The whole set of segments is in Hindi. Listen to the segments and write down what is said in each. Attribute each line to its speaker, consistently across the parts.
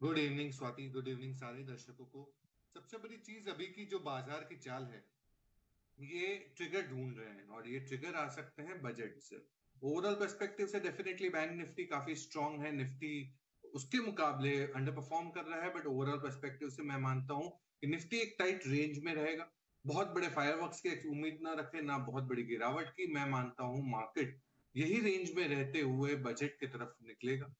Speaker 1: Good evening Swati, good evening सारे दर्शकों को। सबसे बड़ी चीज अभी की जो बाजार की चाल है, ये ट्रिगर ढूंढ रहे हैं और ये ट्रिगर आ सकते हैं बजट से। ओवरऑल पर्सपेक्टिव से डेफिनेटली बैंक निफ्टी काफी स्ट्रांग है। निफ्टी उसके मुकाबले अंडर परफॉर्म कर रहा है, बट ओवरऑल पर्सपेक्टिव से मैं मानता हूं कि निफ्टी एक टाइट रेंज में रहेगा। बहुत बड़े फायरवर्क्स की उम्मीद ना रखें, ना बहुत बड़ी गिरावट की। मैं मानता हूं मार्केट यही रेंज में रहते हुए बजट की तरफ निकलेगा।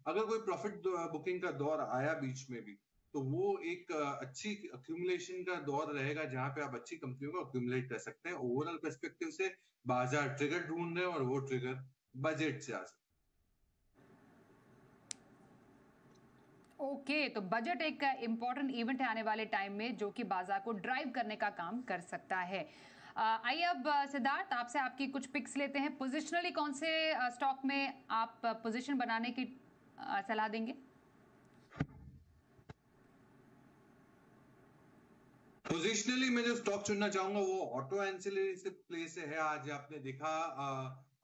Speaker 1: अगर कोई प्रॉफिट बुकिंग का दौर आया बीच में भी, तो वो एक अच्छी अक्यूमुलेशन का दौर रहेगा, जहां पे आप अच्छी कंपनियों को अक्यूमुलेट कर सकते हैं। ओवरऑल पर्सपेक्टिव से बाजार ट्रिगर ढूंढ रहे हैं और वो ट्रिगर बजट से आ सकते
Speaker 2: ओके, तो बजट एक इम्पॉर्टेंट इवेंट है आने वाले टाइम में, जो कि बाजार को ड्राइव करने का काम कर सकता है। आइए अब सिद्धार्थ, आपसे आपकी कुछ पिक्स लेते हैं। पोजिशनली कौन से स्टॉक में आप पोजीशन बनाने की सलाह देंगे?
Speaker 1: हैं। पोजिशनली मैं जो स्टॉक चुनना चाहूंगा वो ऑटो एंसिलरी से प्ले से है। आज आपने देखा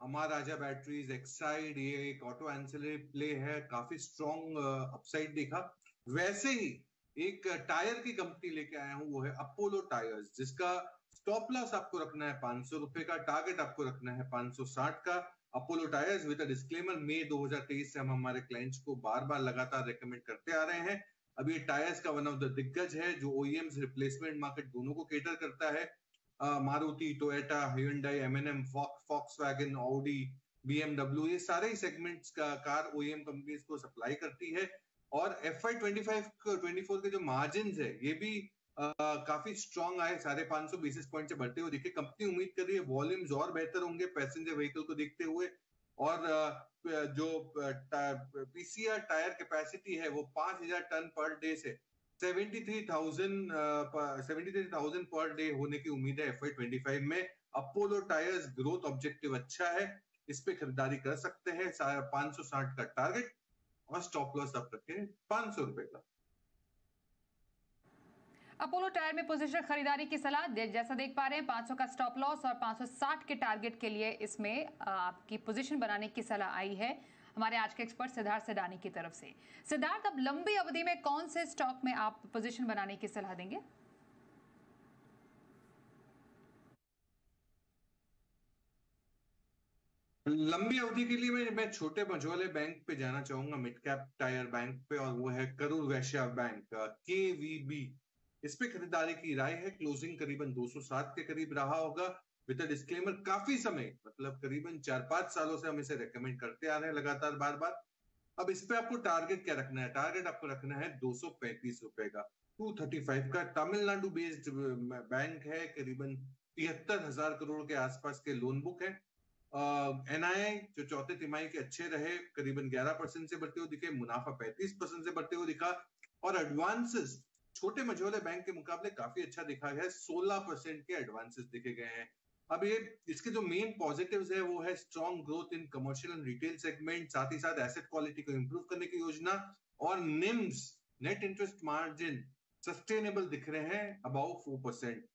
Speaker 1: अमर राजा बैटरीज, एक्साइड, ये एक ऑटो एंसिलरी प्ले है, काफी स्ट्रॉन्ग अपसाइड देखा। वैसे ही एक टायर की कंपनी लेके आया हूं, वो है अपोलो टायर्स, जिसका स्टॉप लॉस आपको रखना है 500 रुपए का, टारगेट आपको रखना है 560 का। अपोलो टायर्स विद डिस्क्लेमर, मई 2023 से हम हमारे क्लाइंट्स को बार बार लगातार रेकमेंड करते आ रहे हैं। अब ये टायर्स का वन ऑफ द दिग्गज है, जो ओईएम्स रिप्लेसमेंट मार्केट दोनों को केटर करता है। Maruti, Toyota, hyundai, MNM, Volkswagen, Audi, BMW, ये सारे ही सेगमेंट्स का कार ओईएम कंपनीज को सप्लाई करती है। और FY 25-24 के जो मार्जिन है, ये भी काफी स्ट्रांग आए, 550 बेसिस पॉइंट से बढ़ते हुए दिखे। कंपनी उम्मीद कर रही है वॉल्यूम्स और बेहतर होंगे पैसेंजर व्हीकल को देखते हुए। और जो पीसीआर टायर कैपेसिटी है वो 5,000 टन पर डे से 73,000 पर डे होने की उम्मीद है FY 25 में। अपोलो टायर्स ग्रोथ ऑब्जेक्टिव अच्छा है, इस पे खरीदारी कर सकते हैं। 560 का टारगेट और स्टॉप लॉस आप रखें 500 रुपए का।
Speaker 2: अपोलो टायर में पोजीशन खरीदारी की सलाह जैसा देख पा रहे हैं, 500 का स्टॉप लॉस और 560 के टारगेट के लिए इसमें आपकी पोजीशन बनाने की सलाह आई है हमारे आज के एक्सपर्ट सिद्धार्थ सडानी की तरफ से। सिद्धार्थ, अब लंबी अवधि में कौन से स्टॉक में आप पोजीशन बनाने की सलाह देंगे?
Speaker 1: लंबी अवधि के लिए मैं छोटे मझोले बैंक पे जाना चाहूंगा, मिड कैप टायर बैंक पे, और वो है करूर वैश्य बैंक, KVB। इस पे खरीदारी की राय है। क्लोजिंग करीबन 207 के करीब रहा होगा। विद डिस्क्लेमर, काफी समय मतलब करीबन 4-5 सालों से हम इसे रेकमेंड करते आ रहे हैं लगातार बार बार। अब इस पे आपको टारगेट क्या रखना है? टारगेट आपको रखना है 235 रुपए का, 235 का। तमिलनाडु बेस्ड बैंक है, करीबन 73,000 करोड़ के आसपास के लोन बुक है। एनआईआई जो चौथे तिमाही के अच्छे रहे, करीबन 11% से बढ़ते हुए दिखे, मुनाफा 35% से बढ़ते हुए दिखा। और एडवांसेस छोटे मझोले बैंक के मुकाबले काफी अच्छा दिखा गया है, 16% के एडवांसेस दिखे गए हैं। अब ये इसके जो मेन पॉजिटिव्स है वो है strong growth in commercial and retail segment, साथ ही साथ एसेट क्वालिटी को इंप्रूव करने की योजना। और NIMS, net interest margin, sustainable दिख रहे हैं अबाउ 4%।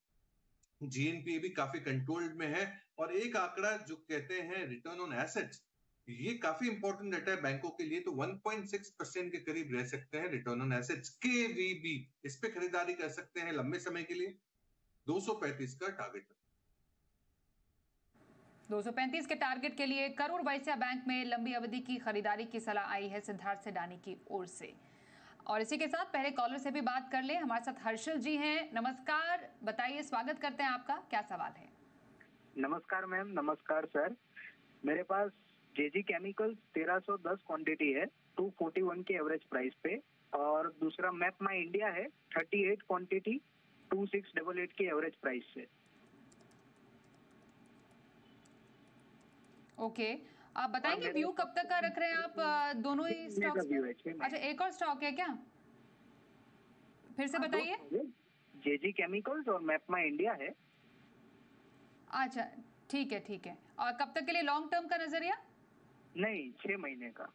Speaker 1: जीएनपी भी काफी कंट्रोल्ड में है। और एक आंकड़ा जो कहते हैं रिटर्न ऑन एसेट्स, ये काफी इंपॉर्टेंट रहता है बैंकों के लिए, तो 1.6% के करीब रह सकते हैं रिटर्न ऑन एसेट्स। KVB, इस पे खरीदारी कर सकते हैं लंबे समय के लिए। 235 का टारगेट।
Speaker 2: 235 के टारगेट के लिए करूर वैश्य बैंक में लंबी अवधि की खरीदारी की सलाह आई है सिद्धार्थ सडानी की ओर से। और इसी के साथ पहले कॉलर से भी बात कर ले। हमारे साथ हर्षल जी हैं, नमस्कार, बताइए, स्वागत करते हैं आपका, क्या सवाल है?
Speaker 3: नमस्कार मैम, नमस्कार सर। मेरे पास जेजी केमिकल्स 1310 क्वांटिटी है, 241 के एवरेज प्राइस पे। और दूसरा मैप माई इंडिया है, 38 क्वांटिटी, 2688 के एवरेज प्राइस से।
Speaker 2: ओके, आप बताएंगे व्यू कब तक का रख रहे हैं आप दोनों ही स्टॉक्स में? अच्छा, एक और स्टॉक है क्या? फिर से बताइए।
Speaker 3: जेजी केमिकल्स और मैप माई इंडिया है।
Speaker 2: अच्छा, ठीक है ठीक है। और कब तक के लिए लॉन्ग टर्म का नजरिया?
Speaker 3: नहीं, 6 महीने का।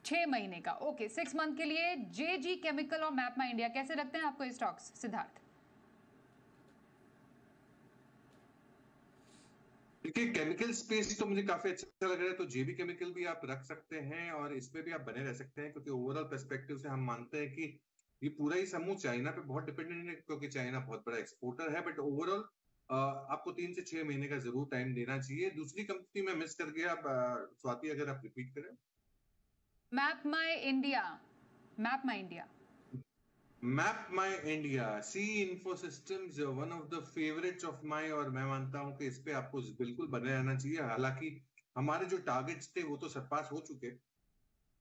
Speaker 2: 6 महीने का, ओके, 6 मंथ के लिए जेजी केमिकल और मैप माई इंडिया। कैसे रखते हैं आपको ये स्टॉक्स सिद्धार्थ?
Speaker 1: देखिए केमिकल स्पेस तो मुझे काफी अच्छा लग रहा है, तो जेबी केमिकल भी आप रख सकते हैं और इसमें भी आप बने रह सकते हैं, क्योंकि ओवरऑल पर्सपेक्टिव से हम मानते हैं कि ये पूरा ही समूह चाइना पे बहुत डिपेंडेंट है, क्योंकि चाइना बहुत बड़ा एक्सपोर्टर है। बट ओवरऑल आपको 3 से 6 महीने का जरूर टाइम देना चाहिए। दूसरी कंपनी में मिस कर गया, स्वाति अगर आप रिपीट करें।
Speaker 2: Map my India. Map my India.
Speaker 1: Map my India, C info systems, one of the favourites of my, और मैं मानता हूं कि इस पे आपको बिल्कुल बने रहना चाहिए। हालांकि हमारे जो टारगेट्स थे वो तो सरपास हो चुके,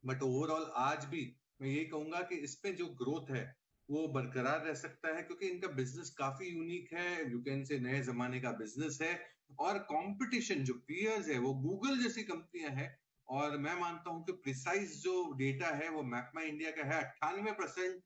Speaker 1: बट ओवरऑल आज भी मैं यही कहूंगा कि इसमें जो ग्रोथ है वो बरकरार रह सकता है, क्योंकि इनका बिजनेस काफी यूनिक है, यू कैन से नए जमाने का बिजनेस है। और कंपटीशन जो पीयर्स है वो गूगल जैसी कंपनियां हैं, और मैं मानता हूं कि प्रिसाइज जो डेटा है वो मैप माई इंडिया का है। 98%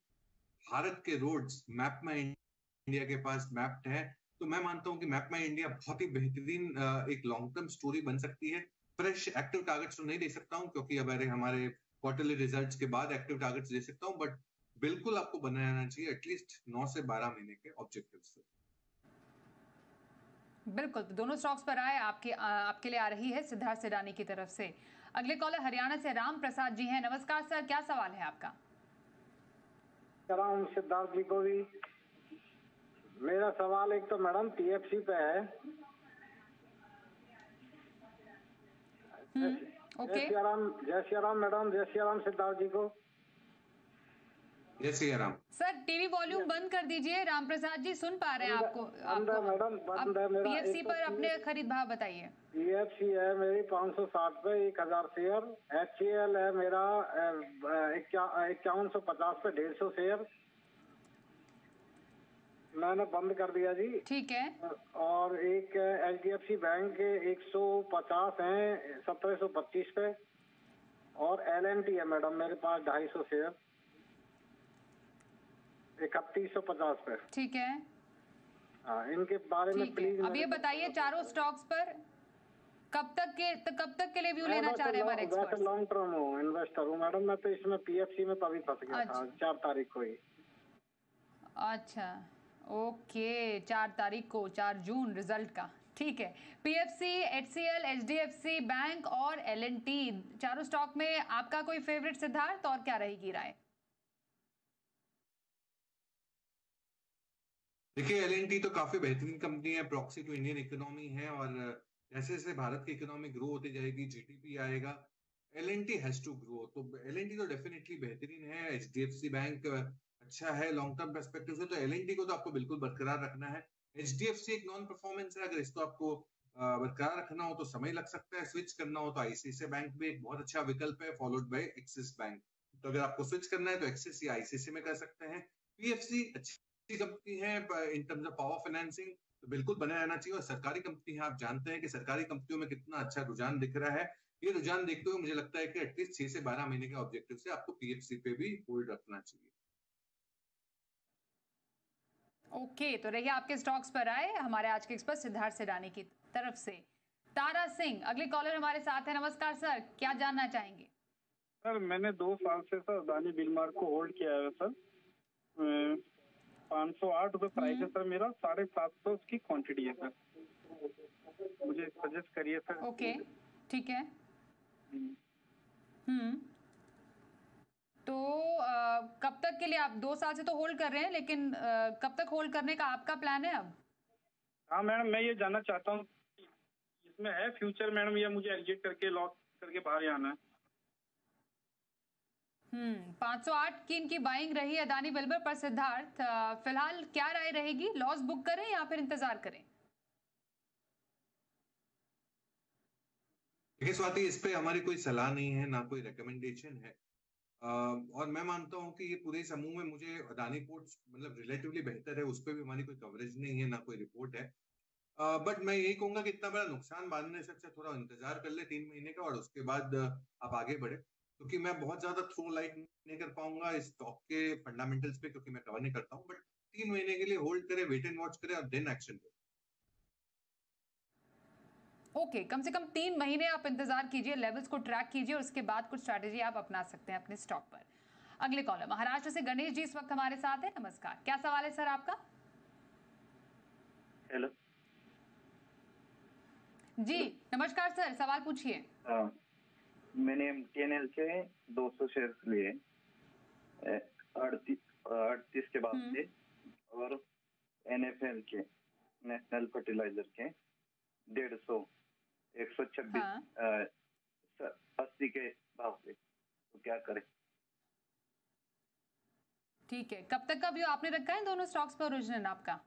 Speaker 1: भारत के रोड्स मैप माई इंडिया के पास मैप्ड है। तो मैं मानता हूं कि मैप माई इंडिया बहुत ही बेहतरीन एक लॉन्ग टर्म स्टोरी बन सकती है। फ्रेश एक्टिव टारगेट्स तो नहीं दे सकता हूं, क्योंकि अब हमारे क्वार्टरली रिजल्ट्स के बाद एक्टिव टारगेट्स दे सकता हूं, बट बिल्कुल आपको बनाना चाहिए एटलीस्ट 9 से 12 महीने के ऑब्जेक्टिव्स।
Speaker 2: बिल्कुल, तो दोनों स्टॉक्स पर आए आपके लिए आ रही है सिद्धार्थ सिडानी की तरफ से। अगले कॉलर हरियाणा से राम प्रसाद जी हैं। नमस्कार सर, क्या सवाल है आपका?
Speaker 4: राम सिद्धार्थ जी को भी मेरा सवाल एक तो मैडम पीएफसी पे है।
Speaker 2: ओके।
Speaker 4: जय सिया राम मैडम, जय सिया राम सिद्धार्थ जी को।
Speaker 1: जय Siya Ram.
Speaker 2: Sir TV volume बंद कर दीजिए। राम प्रसाद जी सुन पा रहे हैं आपको?
Speaker 4: मैडम बंद है मेरा।
Speaker 2: पीएफसी पर अपने खरीद भाव बताइए।
Speaker 4: पीएफसी है मेरी 560 पे 1000 शेयर। एचसीएल है मेरा 5150 पे 150 शेयर। मैंने बंद कर दिया जी।
Speaker 2: ठीक है।
Speaker 4: और एक एचडीएफसी बैंक 150 है 1725 पे। और एलएनटी है मैडम मेरे पास 250 शेयर 3150 पे।
Speaker 2: ठीक है।
Speaker 4: हाँ, इनके बारे में प्लीज
Speaker 2: अब ये बताइए चारों स्टॉक्स पर कब तक के लिए व्यू लेना चाह रहे हैं हमारे एक्सपर्ट्स?
Speaker 4: लॉन्ग टर्म हूँ, इन्वेस्टर हूँ मैडम। मैं तो इसमें पीएफसी में तभी फंस गया था 4 तारीख को ही।
Speaker 2: अच्छा ओके, 4 तारीख को, 4 जून रिजल्ट का। ठीक है। पीएफसी, एचसीएल, एचडीएफसी बैंक और एलएनटी, चारों स्टॉक में आपका कोई फेवरेट सिद्धार्थ, और क्या रहेगी राय?
Speaker 1: देखिए एलएनटी तो काफी बेहतरीन कंपनी है, प्रॉक्सी टू इंडियन इकोनॉमी है, और जैसे जैसे भारत की इकोनॉमी ग्रो होती जाएगी जीडीपी आएगा, एलएनटी हैज टू ग्रो। तो एलएनटी तो डेफिनेटली बेहतरीन है। एचडीएफसी बैंक अच्छा है लॉन्ग टर्म पर्सपेक्टिव से, तो एलएनटी को तो आपको बिल्कुल बरकरार रखना है। एचडीएफसी एक नॉन परफॉर्मेंस है, अगर इसको आपको बरकरार रखना हो तो समय लग सकता है। स्विच करना हो तो आईसीआईसीआई बैंक भी एक बहुत अच्छा विकल्प है, फॉलोड बाय एक्सिस बैंक। तो अगर आपको स्विच करना है तो एक्सिस या आईसीआईसीआई में कर सकते हैं। पीएफसी अच्छी कंपनी है in terms of power financing, तो बिल्कुल बने रहना चाहिए। और सरकारी कंपनी है, आप जानते हैं कि सरकारी कंपनियों में कितना अच्छा रुझान दिख रहा है। ये रुझान देखते हुए मुझे लगता है कि एटलीस्ट 6 से 12 महीने के ऑब्जेक्टिव से आपको पीएफसी पे भी होल्ड रखना चाहिए।
Speaker 2: ओके, तो रहिए आपके स्टॉक्स पर आए हमारे आज के एक्सपर्ट सिद्धार्थ सिडानी की तरफ से। तारा सिंह अगले कॉलर हमारे साथ है। नमस्कार सर, क्या जानना चाहेंगे?
Speaker 5: सर मैंने 2 साल से सर अदानी बिलमार्क को होल्ड किया है सर। 508 रुपए प्राइस है सर मेरा, 750 उसकी क्वांटिटी है सर। मुझे सजेस्ट करिए सर।
Speaker 2: ओके ठीक है। तो कब तक के लिए आप 2 साल से तो होल्ड कर रहे हैं, लेकिन कब तक होल्ड करने का आपका प्लान है अब?
Speaker 5: हाँ मैडम, मैं ये जानना चाहता हूँ इसमें है फ्यूचर मैडम, या मुझे एग्जिट करके लॉस करके बाहर आना है?
Speaker 2: 508 की इनकी बाइंग रही है अदानी बिलबर पर। सिद्धार्थ फिलहाल क्या राय रहेगी, लॉस बुक करें या फिर इंतजार करें?
Speaker 1: देखिए स्वाति, इस पे हमारी कोई सलाह नहीं है, ना कोई रिकमेंडेशन है। और मैं मानता हूं कि ये पूरे समूह में मुझे अदानी पोर्ट्स मतलब रिलेटिवली बेहतर है, उस पर भी हमारी कोई कवरेज नहीं है, ना कोई रिपोर्ट है। बट मैं यही कहूंगा कि इतना बड़ा नुकसान बांधने से अच्छा थोड़ा इंतजार कर ले 3 महीने का, और उसके बाद आप आगे बढ़े। क्योंकि मैं बहुत ज्यादा थ्रो लाइट नहीं कर पाऊंगा इस स्टॉक के फंडामेंटल्स पे, क्योंकि मैं कवर नहीं करता हूँ। बट 3 महीने के लिए होल्ड करे, वेट एंड वॉच करे और देन एक्शन करे।
Speaker 2: ओके, कम से कम 3 महीने आप इंतजार कीजिए, लेवल्स को ट्रैक कीजिए और उसके बाद कुछ स्ट्रैटेजी आप अपना सकते हैं अपने स्टॉक पर। अगले कॉलर महाराष्ट्र से गणेश जी इस वक्त हमारे साथ है। नमस्कार, क्या सवाल है सर आपका?
Speaker 6: हेलो
Speaker 2: जी नमस्कार सर, सवाल पूछिए।
Speaker 6: हाँ, मैंने MTNL के 200 शेयर्स लिए 38 के बाद से, और NFL के, नेशनल फर्टिलाइजर के 150, 126,
Speaker 2: हाँ।
Speaker 6: 80 के भाव से, तो क्या करें?
Speaker 2: ठीक है, कब तक का व्यू आपने रखा है दोनों स्टॉक्स पर ओरिजिनल आपका?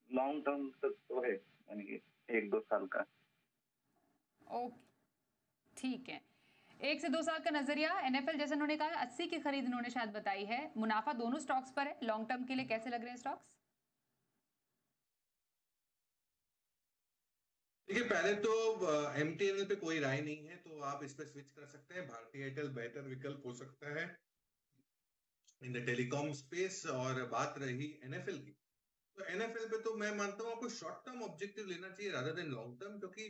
Speaker 6: लॉन्ग टर्म तक तो है, यानी कि 1-2 साल का।
Speaker 2: ओके ठीक है, 1 से 2 साल का नजरिया। NFL जैसे उन्होंने कहा 80 की खरीद उन्होंने शायद बताई है, मुनाफा दोनों स्टॉक्स पर है। लॉन्ग टर्म के लिए कैसे लग रहे हैं स्टॉक्स?
Speaker 1: देखिए, पहले तो MTNL पे कोई राय नहीं है, तो आप इस पे स्विच कर सकते हैं। भारतीय एयरटेल बेहतर विकल्प हो सकता है इन द टेलीकॉम स्पेस। और बात रही NFL की, तो NFL पे तो मैं मानता हूँ आपको शॉर्ट टर्म ऑब्जेक्टिव लेना चाहिए रादर देन लॉन्ग टर्म, क्योंकि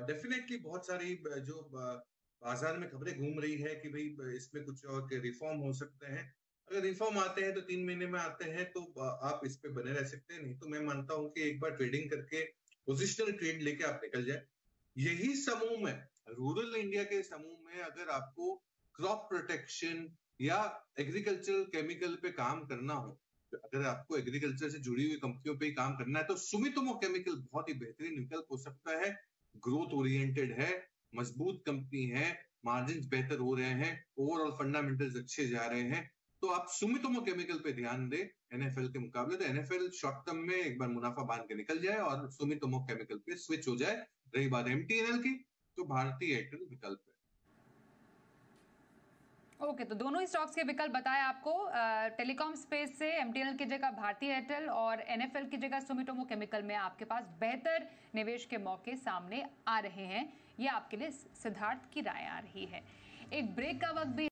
Speaker 1: डेफिनेटली बहुत सारी जो बाजार में खबरें घूम रही है कि भाई इसमें कुछ और के रिफॉर्म हो सकते हैं। अगर रिफॉर्म आते हैं तो 3 महीने में आते हैं, तो आप इस पे बने रह सकते हैं। नहीं तो मैं मानता हूँ कि एक बार ट्रेडिंग करके पोजिशनल ट्रेड लेके आप निकल जाए। यही समूह में, रूरल इंडिया के समूह में, अगर आपको क्रॉप प्रोटेक्शन या एग्रीकल्चरल केमिकल पे काम करना हो, अगर आपको एग्रीकल्चर से जुड़ी हुई कंपनियों पे ही काम करना है, तो सुमितोमो केमिकल बहुत ही बेहतरीन विकल्प हो सकता है। ग्रोथ ओरिएंटेड है, मजबूत कंपनी है, मार्जिन बेहतर हो रहे हैं, ओवरऑल फंडामेंटल्स अच्छे जा रहे हैं, तो आप सुमितोमो केमिकल पे ध्यान दें NFL के मुकाबले। तो NFL शॉर्ट टर्म में एक बार मुनाफा बांध के निकल जाए और सुमितोमो केमिकल पे स्विच हो जाए। रही बात MTNL की, तो भारतीय एयरटेल विकल्प है।
Speaker 2: ओके तो दोनों ही स्टॉक्स के विकल्प बताए आपको। टेलीकॉम स्पेस से MTNL की जगह भारतीय एयरटेल और NFL की जगह सुमिटोमो केमिकल में आपके पास बेहतर निवेश के मौके सामने आ रहे हैं। ये आपके लिए सिद्धार्थ की राय आ रही है। एक ब्रेक का वक्त भी